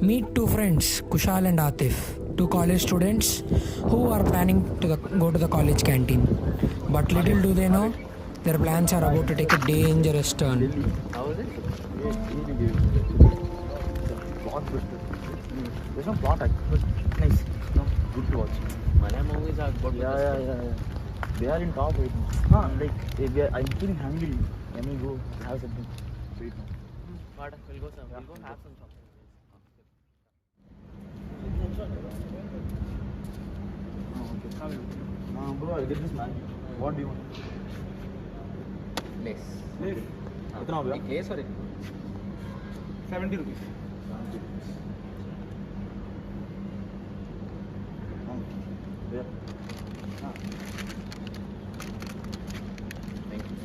Meet two friends, Kushal and Atif, two college students who are planning to go to the college canteen. But little do they know, their plans are about to take a dangerous turn. How is it? Plot twisted. There's no plot actually, but nice. No, good to watch. Malay movies are good. Yeah. They are in top right now. I'm feeling hungry. Let me go have something. Wait now. But we'll go have some shopping. Okay. Bro, I get this man. What do you want? Lace. Lace. कितना हो गया? एक lace और एक 70 rupees. Yeah. Thank you.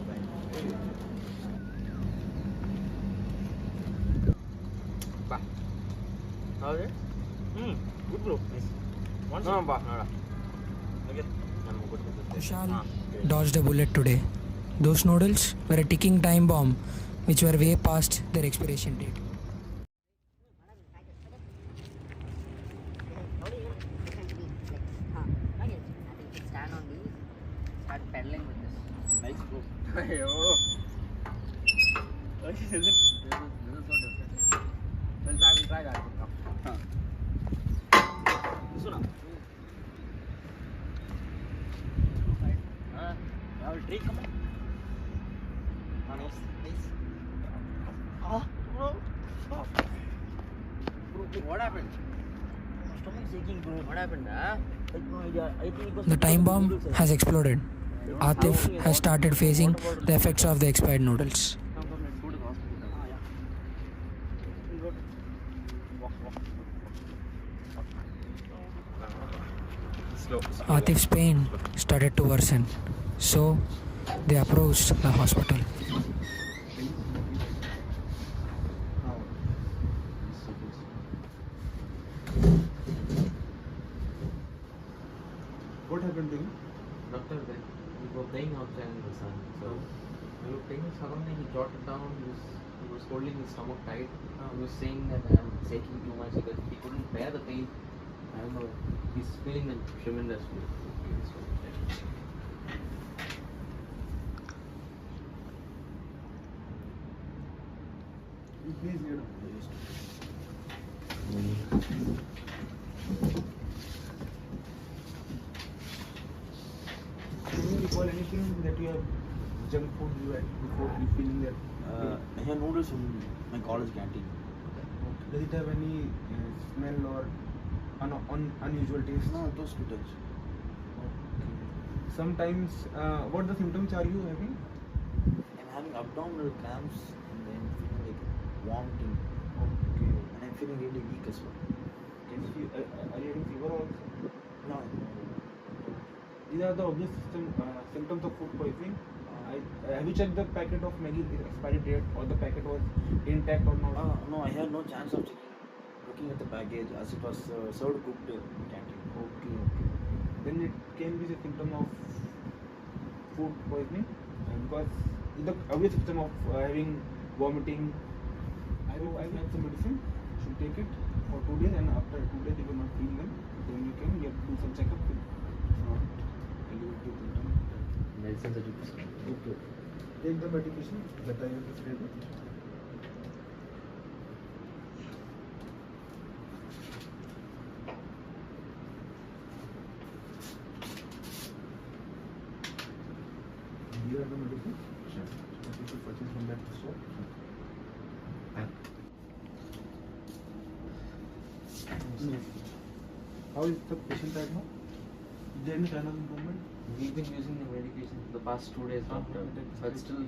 Bye. How is it? Good bro. Nice. One No, bye. No. Okay. I'm good with this. Kushal dodged a bullet today. Those noodles were a ticking time bomb which were way past their expiration date. Stand on these. Start pedaling with this. Nice bro. Ayo. This is so different. We'll try that. This one. I will take come on. Nice. Bro. Stop. Bro, What happened? my stomach is aching, bro. What happened? I have no idea. I think it was The time bomb has exploded. Atif has started facing the effects of the expired noodles. Come, let's go to the hospital. Yeah. We'll go to walk. Slow. Atif's pain started to worsen, so they approached the hospital. What happened to him? Doctor, then we were playing outside in the sun. So we were playing. Suddenly he jotted down. He was holding his stomach tight. He was saying that I'm shaking too much because he couldn't bear the pain. I don't know. He's feeling a tremendous pain. Please get Can you recall anything that you have junk food you had before you feeling that? I had noodles from my college canteen. Does it have any smell or unusual taste? No, it was too touch. Sometimes, what the symptoms are you having? I'm having abdominal cramps and then feeling like vomiting. Okay. And I'm feeling really weak as well. Can you feel, are you having fever also? No. These are the obvious symptoms of food poisoning. Have you checked the packet of Maggi expiry date or the packet was intact or not? No, I had no chance of looking at the package as it was served cooked in the canteen. Okay. Then it can be the symptom of food poisoning because the obvious symptom of having vomiting. I will have some medicine. You should take it for 2 days, and after 2 days you will not feel them. Then you can get do some checkup. Medicines are 2%. Okay. Take the medication that I have prescribed. Here are the medicine. Sure. You should purchase from that store. How is the patient right now? Is there any kind of improvement? We've been using the medication for the past 2 days, doctor. But still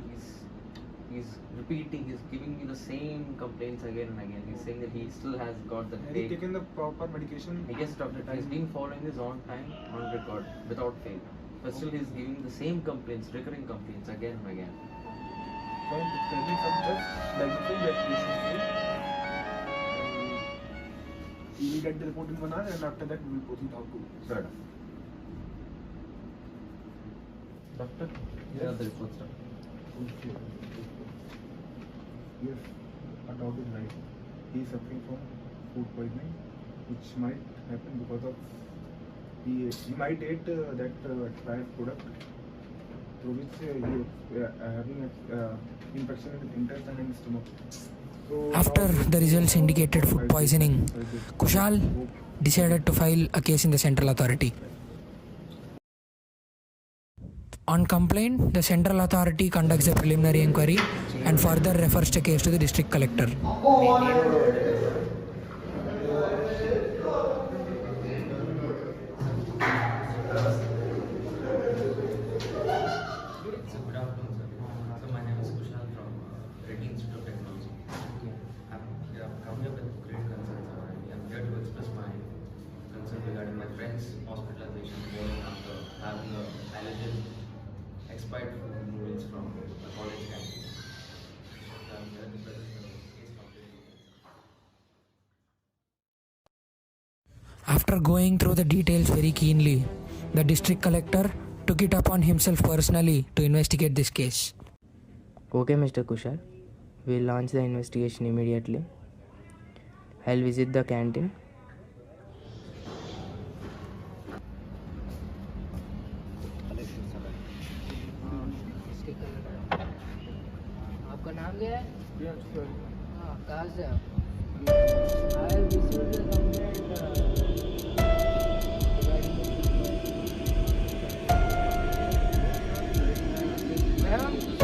he's repeating, he's giving me the same complaints again and again. He's saying that he still has got the Have you taken the proper medication? Yes, doctor. He's been following this on time, on record, without fail. But still he's giving the same complaints, recurring complaints again and again. So I'm prescribing some drugs like the food that you should take. You will get the report in 1 hour, and after that we will proceed how to. Sure. Doctor, here are the reports, doctor. Yes, a doubt is right. He is suffering from food poisoning, which might happen because of he might ate that expired product through which he having infection in his intestine and stomach. So After now the results indicated food poisoning, Kushal decided to file a case in the central authority. On complaint, the central authority conducts a preliminary inquiry and further refers the case to the district collector. So good afternoon, sir. So my name is Kushal from Reddy Institute of Technology. I'm come here with great concerns. I'm here to express my concern regarding my friend's hospitalization morning after having a alleged expired food noodles from a college canteen. So I'm here to present the case completely. After going through the details very keenly, the district collector took it upon himself personally to investigate this case. Okay, Mr. Kushal. We'll launch the investigation immediately. I'll visit the canteen. आपका नाम क्या है? हाँ, कहाँ से आप? I have received the complaint regarding the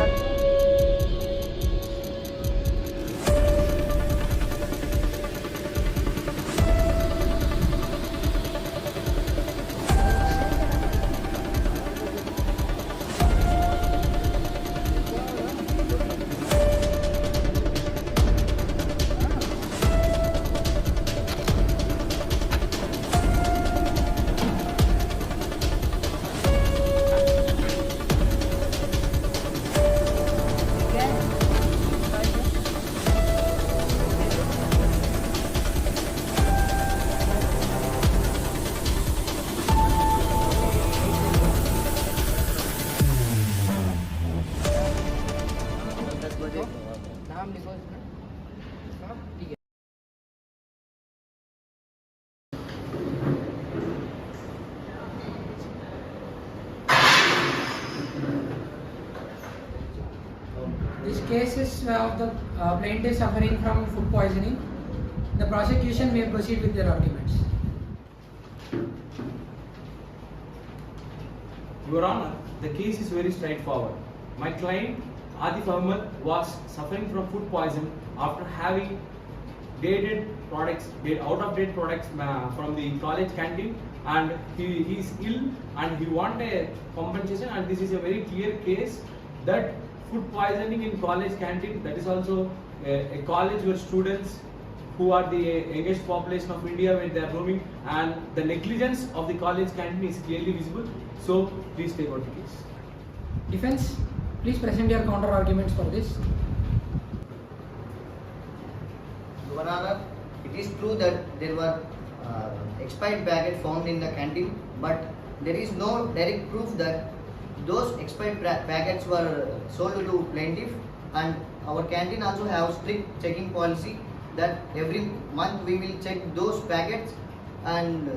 नाम लिखो इसमें। हाँ, ठीक है। This case is of the plaintiff suffering from food poisoning. The prosecution may proceed with their arguments. Your Honor, the case is very straightforward. My client, Adif Ahmed, was suffering from food poison after having out-of-date products from the college canteen, and he is ill and he wants a compensation, and this is a very clear case that food poisoning in college canteen, that is also a college where students who are the youngest population of India when they are roaming, and the negligence of the college canteen is clearly visible. So please take out the case. Defense, please present your counter arguments for this. Your Honor, it is true that there were expired packets found in the canteen, but there is no direct proof that those expired packets were sold to plaintiff, and our canteen also have strict checking policy that every month we will check those packets, and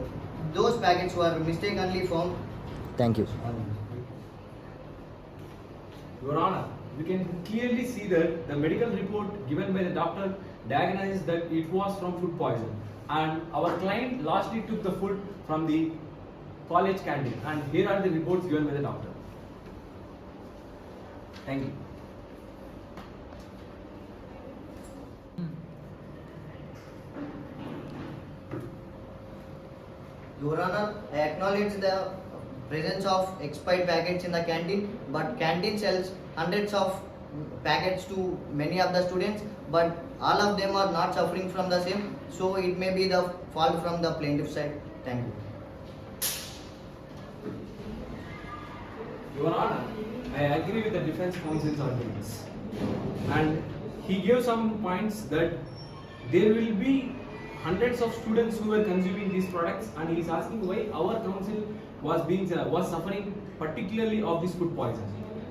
those packets were mistakenly found. Thank you. Your Honor, we can clearly see that the medical report given by the doctor diagnosis that it was from food poison, and our client lastly took the food from the college canteen, and here are the reports given by the doctor. Thank you. Your Honor, I acknowledge the presence of expired packets in the canteen, but canteen sells hundreds of packets to many of the students, but all of them are not suffering from the same, so it may be the fault from the plaintiff side. Thank you. Your Honor, I agree with the defense counsel's arguments, and he gave some points that there will be hundreds of students who were consuming these products, and he is asking why our counsel was suffering particularly of this food poison.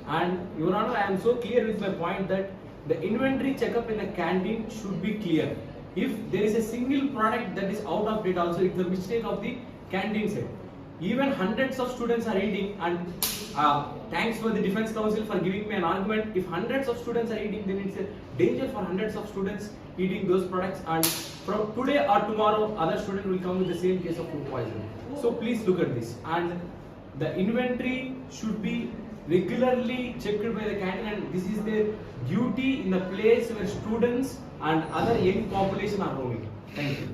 And Your Honor, I am so clear with my point that the inventory checkup in a canteen should be clear. if there is a single product that is out of date also, it's the mistake of the canteen set. Even hundreds of students are eating, and thanks for the Defense Council for giving me an argument. If hundreds of students are eating, then it's a danger for hundreds of students eating those products, and from today or tomorrow other student will come with the same case of food poisoning. So please look at this, and the inventory should be regularly checked by the canteen, and this is their duty in the place where students and other young population are roaming. Thank you.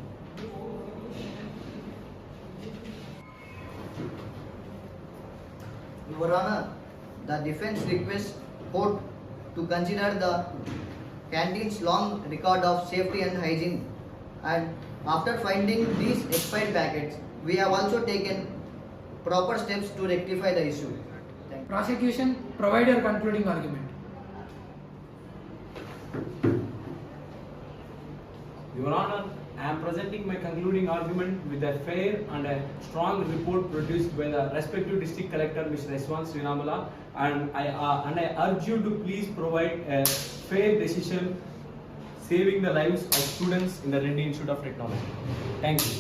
Your Honor, the defense requests court to consider the canteen's long record of safety and hygiene, and after finding these expired packets, we have also taken proper steps to rectify the issue. Thank you. Prosecution, provide your concluding argument. Your Honor, I am presenting my concluding argument with a fair and a strong report produced by the respective district collector, Mr. S1 Srinamala, and I urge you to please provide a fair decision saving the lives of students in the Reddy Institute of Technology. Thank you.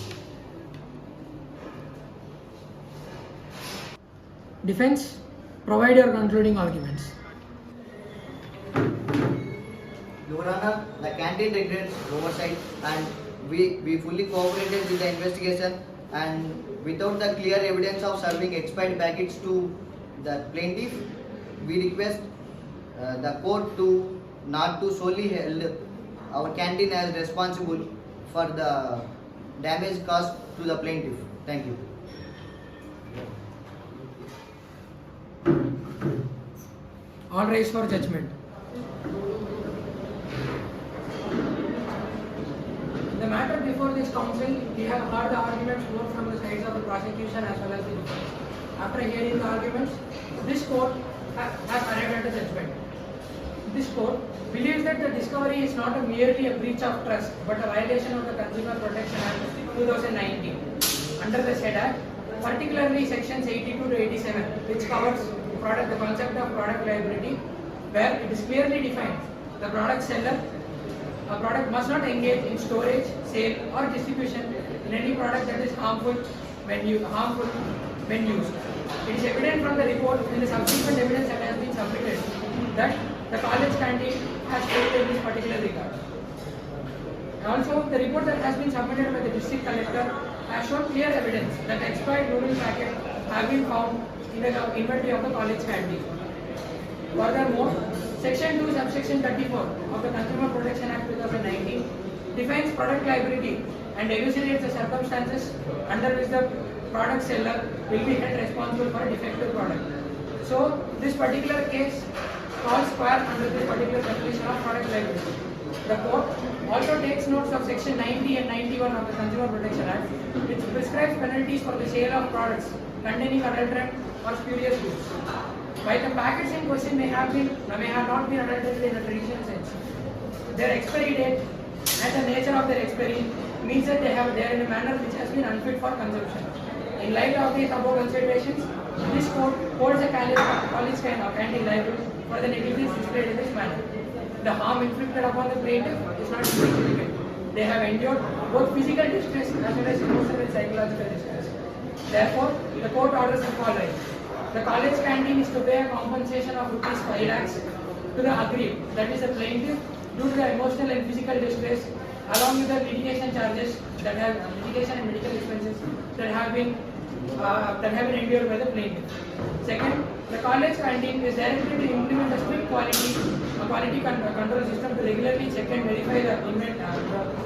Defense, provide your concluding arguments. Your Honor, the canteen regrets oversight, and we fully cooperated with the investigation, and without the clear evidence of serving expired packets to the plaintiff, we request the court to not to solely hold our canteen as responsible for the damage caused to the plaintiff. Thank you. All rise for judgment. The matter before this council, we have heard the arguments both from the sides of the prosecution as well as the defense. After hearing the arguments, this court has arrived at a judgment. This court believes that the discovery is not merely a breach of trust but a violation of the Consumer Protection Act 2019. Under the said Act, particularly sections 82 to 87, which covers the concept of product liability, where it is clearly defined the product seller. A product must not engage in storage, sale or distribution in any product that is harmful when used. It is evident from the report and the subsequent evidence that has been submitted that the college canteen has failed in this particular regard. Also, the report that has been submitted by the district collector has shown clear evidence that expired noodle packets have been found in the inventory of the college canteen. Furthermore, Section 2, Subsection 34 of the Consumer Protection Act 2019 defines product liability and elucidates the circumstances under which the product seller will be held responsible for a defective product. So, this particular case falls square under this particular definition of product liability. The court also takes notes of Section 90 and 91 of the Consumer Protection Act, which prescribes penalties for the sale of products containing adulterant or spurious goods. While the packets in question may have not been adulterated in a traditional sense, their expiry date and the nature of their expiry means that they are in a manner which has been unfit for consumption. In light of these above considerations, this court holds a college canteen liable for the negligence displayed in this manner. The harm inflicted upon the plaintiff is not insignificant. They have endured both physical distress as well as emotional and psychological distress. Therefore, the court orders the following. The college canteen is to pay a compensation of Rs 5 lakhs to the aggrieved, that is the plaintiff, due to the emotional and physical distress, along with the litigation charges litigation and medical expenses that have been endured by the plaintiff. Second, the college canteen is directed to implement a strict quality control system to regularly check and verify the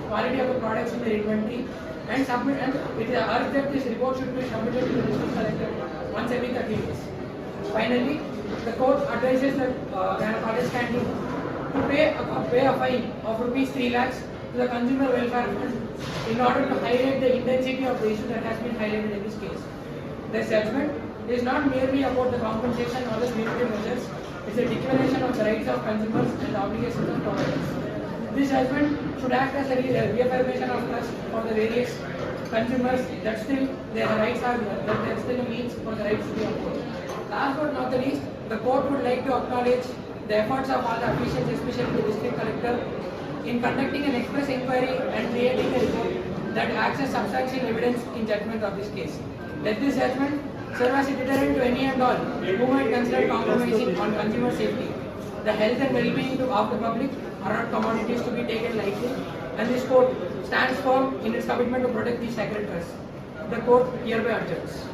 quality of the products in their inventory and submit. And it is urged that this report should be submitted to the district collector once every 30 days. Finally, the court advises the college canteen to pay a fine of Rs 3 lakhs to the Consumer Welfare Fund in order to highlight the intensity of the issue that has been highlighted in this case. The judgment is not merely about the compensation or the punitive measures, it is a declaration of the rights of consumers and the obligations of providers. This judgment should act as a reaffirmation of trust for the various consumers that still their rights are that there still a means for the rights to be upheld. Last but not the least, the court would like to acknowledge the efforts of all the officials, especially the district collector, in conducting an express inquiry and creating a report that acts as substantial evidence in judgment of this case. Let this judgment serve as a deterrent to any and all who might consider compromising on consumer safety. The health and well-being of the public are not commodities to be taken lightly, and this court stands firm in its commitment to protect these sacred trusts. The court hereby adjourns.